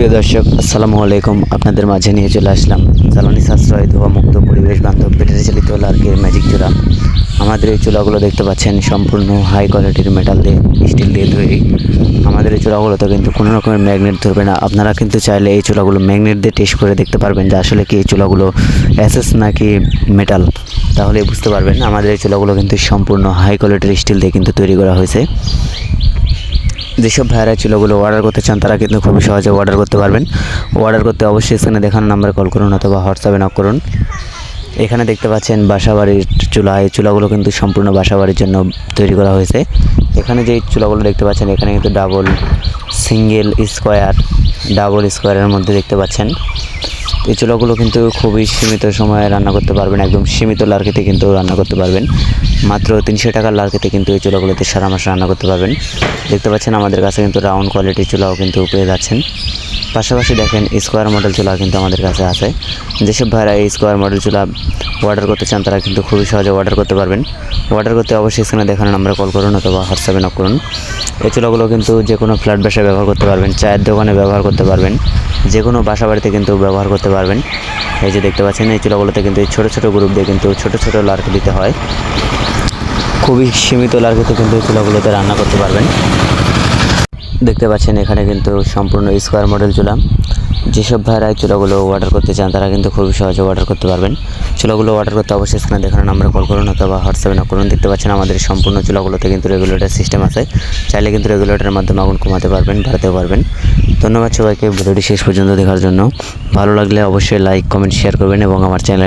সুপ্রিয় দর্শক, আসসালামু আলাইকুম। আপনাদের মাঝে নিয়ে চলে আসলাম জ্বালানি সাশ্রয় ধোয়া মুক্ত পরিবেশ বান্ধব ব্যাটারি চালিত লার্কের ম্যাজিক চুলা। আমাদের এই চুলাগুলো দেখতে পাচ্ছেন সম্পূর্ণ হাই কোয়ালিটির মেটাল দিয়ে, স্টিল দিয়ে তৈরি। আমাদের এই চুলাগুলোতে কিন্তু কোনো রকমের ম্যাগনেট ধরবে না। আপনারা কিন্তু চাইলে এই চুলাগুলো ম্যাগনেট দিয়ে টেস্ট করে দেখতে পারবেন যে আসলে কি এই চুলাগুলো অ্যাসেস নাকি মেটাল, তাহলে বুঝতে পারবেন। আমাদের এই চুলাগুলো কিন্তু সম্পূর্ণ হাই কোয়ালিটির স্টিল দিয়ে কিন্তু তৈরি করা হয়েছে। যেসব ভাইয়েরা চুলাগুলো অর্ডার করতে চান তারা কিন্তু খুবই সহজে অর্ডার করতে পারবেন। অর্ডার করতে অবশ্যই স্ক্রিনে দেখানো নাম্বারে কল করুন অথবা হোয়াটসঅ্যাপে নক করুন। এখানে দেখতে পাচ্ছেন বাসাবাড়ির চুলা। এই চুলাগুলো কিন্তু সম্পূর্ণ বাসাবাড়ির জন্য তৈরি করা হয়েছে। এখানে যে চুলাগুলো দেখতে পাচ্ছেন এখানে কিন্তু ডাবল, সিঙ্গেল, স্কোয়ার, ডাবল স্কোয়ারের মধ্যে দেখতে পাচ্ছেন। এই চুলাগুলো কিন্তু খুবই সীমিত সময়ে রান্না করতে পারবেন, একদম সীমিত লার্কিতে কিন্তু রান্না করতে পারবেন। মাত্র 300 টাকার লার্কিতে কিন্তু এই চুলাগুলোতে সারা মাস রান্না করতে পারবেন। দেখতে পাচ্ছেন আমাদের কাছে কিন্তু রাউন্ড কোয়ালিটির চুলাও কিন্তু পেয়ে যাচ্ছেন। পাশাপাশি দেখেন স্কোয়ার মডেল চুলা কিন্তু আমাদের কাছে আছে। যেসব ভাইরা এই স্কোয়ার মডেল চুলা অর্ডার করতে চান তারা কিন্তু খুবই সহজে অর্ডার করতে পারবেন। অর্ডার করতে অবশ্যই স্ক্রিনে দেখানো নাম্বারে কল করুন অথবা হোয়াটসঅ্যাপে নক করুন। এই চুলাগুলো কিন্তু যে কোনো ফ্ল্যাট বাসায় ব্যবহার করতে পারবেন, চায়ের দোকানে ব্যবহার করতে পারবেন, যে কোনো বাসা বাড়িতে কিন্তু ব্যবহার করতে পারবেন। এই যে দেখতে পাচ্ছেন এই চুলাগুলোতে কিন্তু এই ছোটো ছোটো গ্রুপ দিয়ে কিন্তু ছোটো ছোটো লার্কি দিতে হয়। খুবই সীমিত লার্কিতে কিন্তু এই চুলাগুলোতে রান্না করতে পারবেন। দেখতে পাচ্ছেন এখানে কিন্তু সম্পূর্ণ স্কোয়ার মডেল চুলা। যেসব ভাইরা এই চুলাগুলো অর্ডার করতে চান তারা কিন্তু খুবই সহজে অর্ডার করতে পারবেন। চুলাগুলো অর্ডার করতে অবশ্যই স্ক্রিনে দেখানো নাম্বারে কল করুন অথবা হোয়াটসঅ্যাপে নক করুন। দেখতে পাচ্ছেন আমাদের সম্পূর্ণ চুলাগুলোতে কিন্তু রেগুলেটর সিস্টেম আছে। চাইলে কিন্তু রেগুলেটরের মাধ্যমে আগুন কমাতে পারবেন, বাড়াতেও পারবেন। ধন্যবাদ সবাইকে ভিডিওটি শেষ পর্যন্ত দেখার জন্য। ভালো লাগলে অবশ্যই লাইক, কমেন্ট, শেয়ার করবেন এবং আমার চ্যানেল